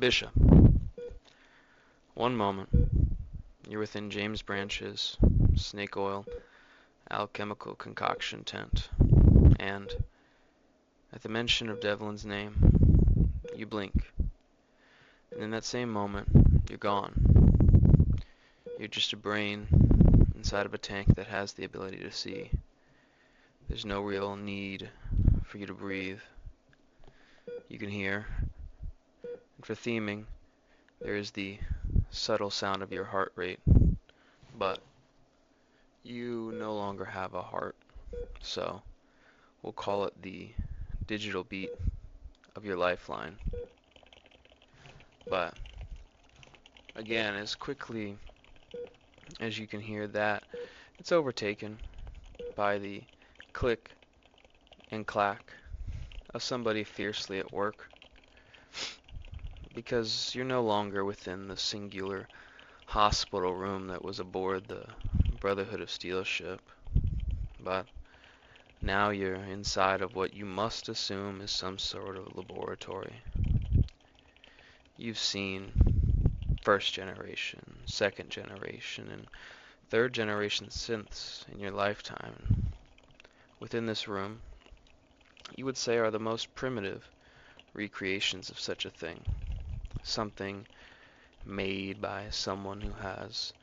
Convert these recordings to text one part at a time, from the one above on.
Bishop, one moment, you're within James Branch's snake oil alchemical concoction tent, and at the mention of Devlin's name, you blink, and in that same moment, you're gone. You're just a brain inside of a tank that has the ability to see. There's no real need for you to breathe. You can hear, and for theming, there is the subtle sound of your heart rate, but you no longer have a heart, so we'll call it the digital beat of your lifeline. But again, as quickly as you can hear that, it's overtaken by the click and clack of somebody fiercely at work, because you're no longer within the singular hospital room that was aboard the Brotherhood of Steel ship, but now you're inside of what you must assume is some sort of laboratory. You've seen first generation, second generation, and third generation synths in your lifetime. Within this room, you would say are the most primitive recreations of such a thing. Something made by someone who has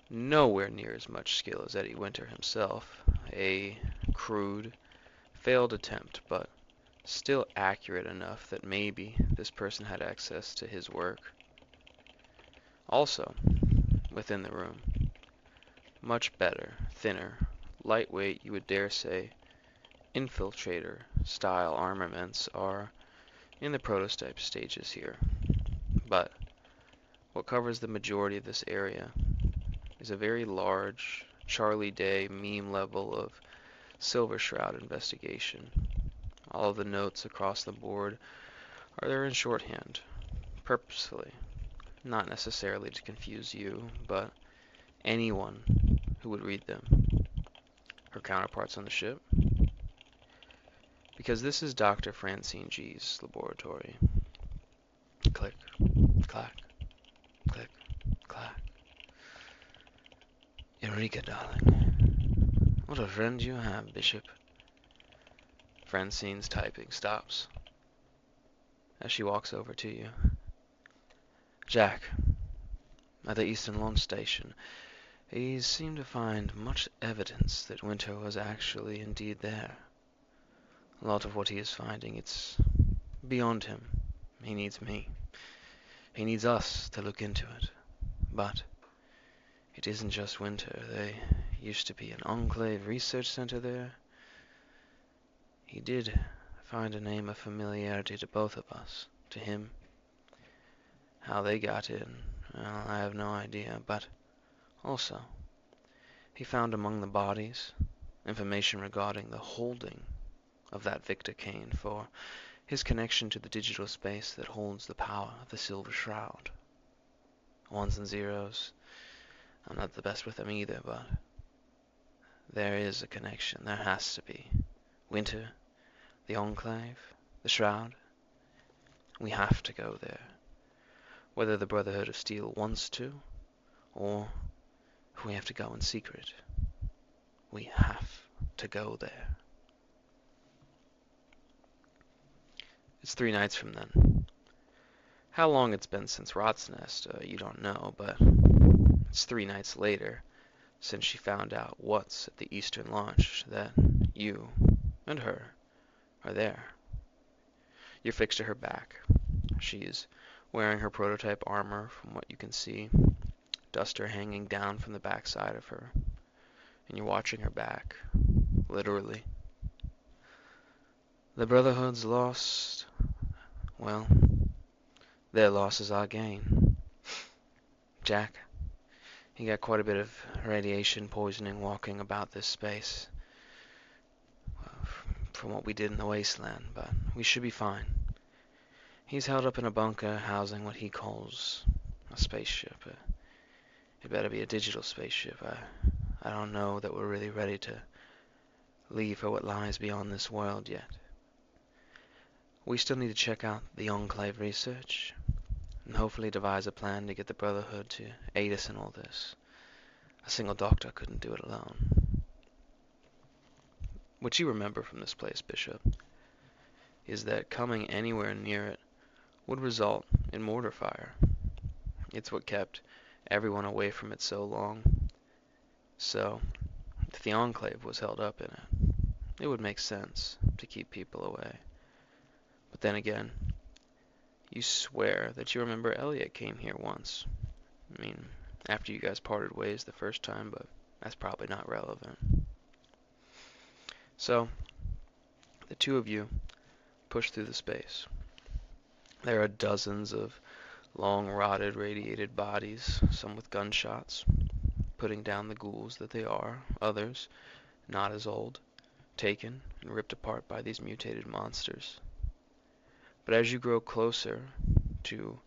nowhere near as much skill as Eddie Winter himself. A crude, failed attempt, but still accurate enough that maybe this person had access to his work. Also, within the room, much better, thinner, lightweight, you would dare say, infiltrator style armaments are in the prototype stages here. But what covers the majority of this area is a very large Charlie Day meme level of Silver Shroud investigation. All of the notes across the board are there in shorthand, purposefully, not necessarily to confuse you, but anyone who would read them. Her counterparts on the ship, because this is Dr. Francine G's laboratory. Click, clack, click, clack. Eureka, darling. What a friend you have, Bishop. Francine's typing stops as she walks over to you. Jack, at the Eastern Launch Station, he seemed to find much evidence that Winter was actually indeed there. A lot of what he is finding, it's beyond him. He needs me. He needs us to look into it. But it isn't just Winter. There used to be an Enclave research center there. He did find a name of familiarity to both of us, to him. How they got in, well, I have no idea, but also, he found among the bodies information regarding the holding of that Victor Kane for his connection to the digital space that holds the power of the Silver Shroud. Ones and zeros, I'm not the best with them either, but there is a connection, there has to be. Winter, the Enclave, the Shroud, we have to go there. Whether the Brotherhood of Steel wants to, or if we have to go in secret, we have to go there. It's 3 nights from then. How long it's been since Rot's Nest, you don't know, but it's 3 nights later since she found out what's at the Eastern Launch that you and her are there. You're fixed to her back. She's wearing her prototype armor from what you can see, duster hanging down from the backside of her, and you're watching her back, literally. The Brotherhood's lost. Well, their loss is our gain. Jack, he got quite a bit of radiation poisoning walking about this space from what we did in the Wasteland, but we should be fine. He's held up in a bunker housing what he calls a spaceship. It better be a digital spaceship. I don't know that we're really ready to leave for what lies beyond this world yet. We still need to check out the Enclave research. and hopefully devise a plan to get the Brotherhood to aid us in all this. A single doctor couldn't do it alone. What you remember from this place, Bishop, is that coming anywhere near it would result in mortar fire. It's what kept everyone away from it so long. So, if the Enclave was held up in it, it would make sense to keep people away. But then again, you swear that you remember Elliot came here once. I mean, after you guys parted ways the first time, but that's probably not relevant. So, the two of you push through the space. There are dozens of long, rotted, radiated bodies, some with gunshots, putting down the ghouls that they are, others, not as old, taken and ripped apart by these mutated monsters. But as you grow closer to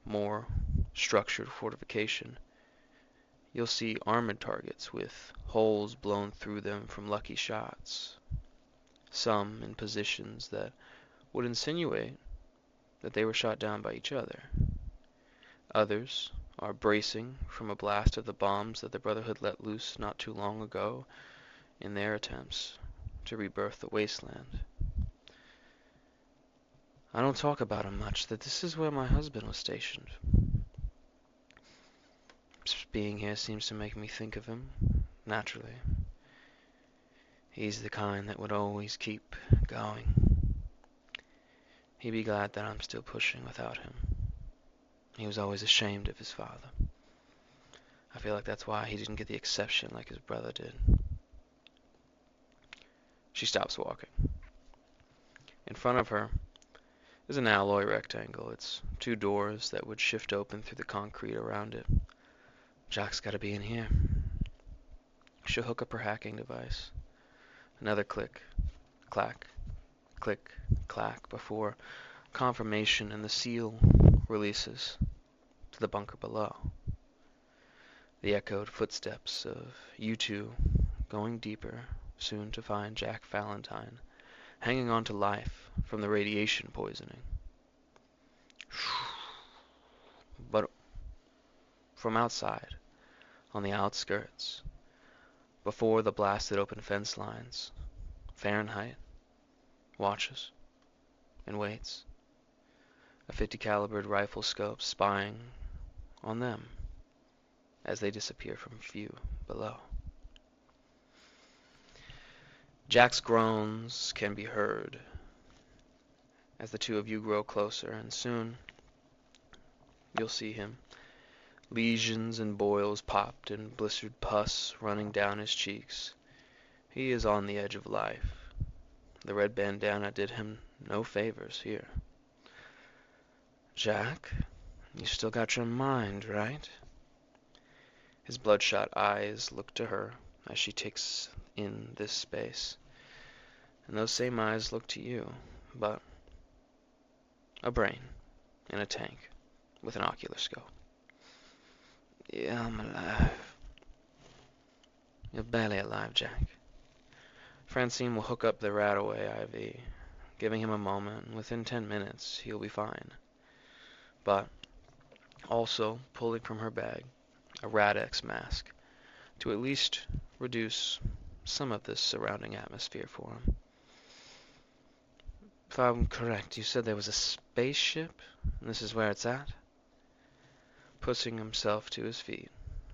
more structured fortification, you'll see armored targets with holes blown through them from lucky shots, some in positions that would insinuate that they were shot down by each other. Others are bracing from a blast of the bombs that the Brotherhood let loose not too long ago in their attempts to rebirth the Wasteland. I don't talk about him much, that this is where my husband was stationed. Just being here seems to make me think of him, naturally. He's the kind that would always keep going. He'd be glad that I'm still pushing without him. He was always ashamed of his father. I feel like that's why he didn't get the exception like his brother did. She stops walking. In front of her is an alloy rectangle. It's two doors that would shift open through the concrete around it. Jack's gotta be in here. She'll hook up her hacking device. Another click, clack, click, clack, before confirmation and the seal releases to the bunker below. The echoed footsteps of you two going deeper, soon to find Jack Valentine hanging on to life from the radiation poisoning. But from outside, on the outskirts, before the blasted open fence lines, Fahrenheit watches and waits, a 50 calibered rifle scope spying on them as they disappear from view below. Jack's groans can be heard as the two of you grow closer, and soon you'll see him. Lesions and boils popped and blistered pus running down his cheeks. He is on the edge of life. The red bandana did him no favors here. Jack, you still got your mind, right? His bloodshot eyes look to her as she takes in this space. And those same eyes look to you, but a brain in a tank with an ocular scope. Yeah, I'm alive. You're barely alive, Jack. Francine will hook up the Radaway IV, giving him a moment, and within 10 minutes he'll be fine. But also pulling from her bag a Radex mask to at least reduce some of this surrounding atmosphere for him. If I'm correct, you said there was a spaceship, and this is where it's at? Pushing himself to his feet.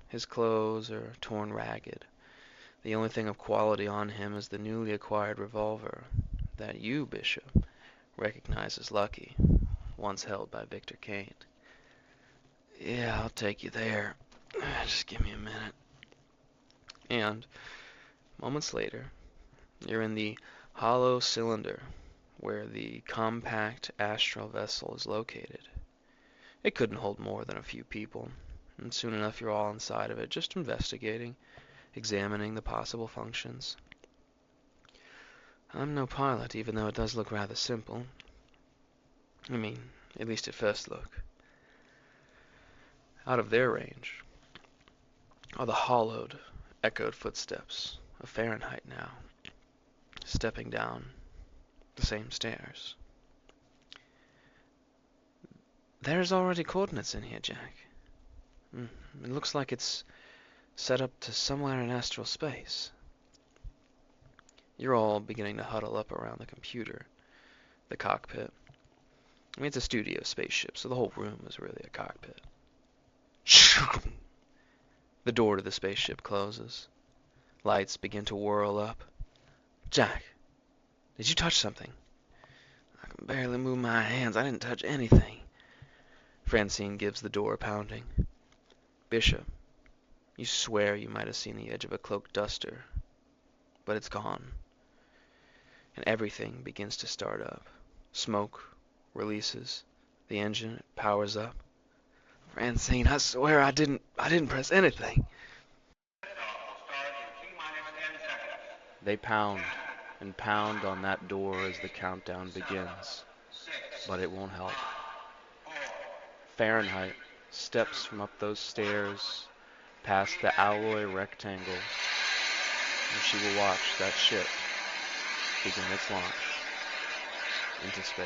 His clothes are torn ragged. The only thing of quality on him is the newly acquired revolver that you, Bishop, recognize as Lucky, once held by Victor Kane. Yeah, I'll take you there. Just give me a minute. And moments later, you're in the hollow cylinder where the compact astral vessel is located. It couldn't hold more than a few people, and soon enough you're all inside of it, just investigating, examining the possible functions. I'm no pilot, even though it does look rather simple. I mean, at least at first look. Out of their range are the hollowed, echoed footsteps of Fahrenheit now, stepping down the same stairs. There's already coordinates in here, Jack. It looks like it's set up to somewhere in astral space. You're all beginning to huddle up around the computer, the cockpit. I mean, it's a studio spaceship, so the whole room is really a cockpit. The door to the spaceship closes. Lights begin to whirl up. Jack, did you touch something? I can barely move my hands. I didn't touch anything. Francine gives the door a pounding. Bishop, you swear you might have seen the edge of a cloak duster, but it's gone. And everything begins to start up. Smoke releases. The engine powers up. Francine, I swear I didn't press anything. They pound and pound on that door as the countdown begins, but it won't help. Fahrenheit steps from up those stairs, past the alloy rectangle, and she will watch that ship begin its launch into space.